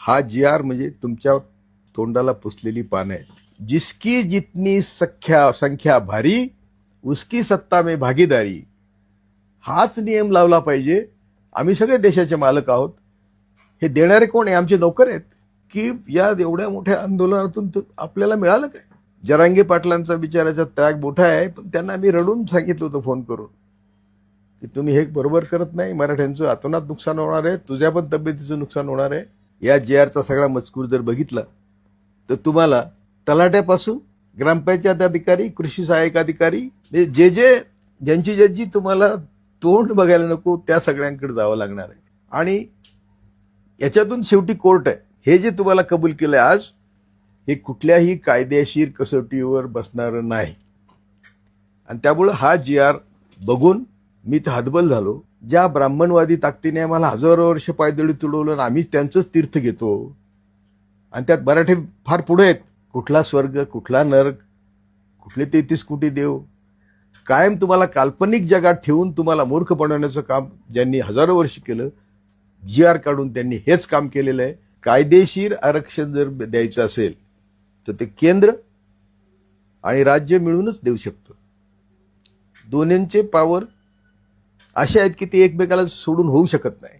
हा जी आर म्हणजे तुमच्या तोंडाला पुसलेली पानं आहेत. जिसकी जितनी संख्या भारी उसकी सत्ता में भागीदारी, हाच नियम लावला पाहिजे. आम्ही सगळे देशाचे मालक आहोत. हे देणारे कोण आहे? आमचे नोकर आहेत. की या एवढ्या मोठ्या आंदोलनातून आपल्याला मिळालं काय? जरांगे पाटलांचा बिचाराचा त्याग मोठा आहे, पण त्यांना आम्ही रडून सांगितलं होतं फोन करून की तुम्ही हे बरोबर करत नाही. मराठ्यांचं अतोनात नुकसान होणार आहे, तुझ्या पण तब्येतीचं नुकसान होणार आहे. या जी आरचा सगळा मजकूर जर बघितला तर तुम्हाला तलाट्यापासून ग्रामपंचायत अधिकारी, कृषी सहाय्यक अधिकारी, ज्यांची तुम्हाला तोंड बघायला नको त्या सगळ्यांकडे जावं लागणार आहे. आणि याच्यातून शेवटी कोर्ट आहे. हे जे तुम्हाला कबूल केलंय आज, हे कुठल्याही कायदेशीर कसोटीवर बसणारं नाही. आणि त्यामुळं हा जी आर बघून मी तर हतबल झालो. ज्या ब्राह्मणवादी ताकदीने आम्हाला हजारो वर्ष पायदळी तुडवलं आणि आम्ही त्यांचंच तीर्थ घेतो, आणि त्यात मराठी फार पुढे आहेत. कुठला स्वर्ग, कुठला नरक, कुठले 33 कोटी देव, कायम तुम्हाला काल्पनिक जगात ठेवून तुम्हाला मूर्ख बनवण्याचं काम ज्यांनी हजारो वर्ष केलं, जी आर काढून त्यांनी हेच काम केलेलं आहे. कायदेशीर आरक्षण जर द्यायचं असेल तर ते केंद्र आणि राज्य मिळूनच देऊ शकतं. दोन्हींचे पॉवर असे आहेत की ते एकमेकाला सोडून होऊ शकत नाही.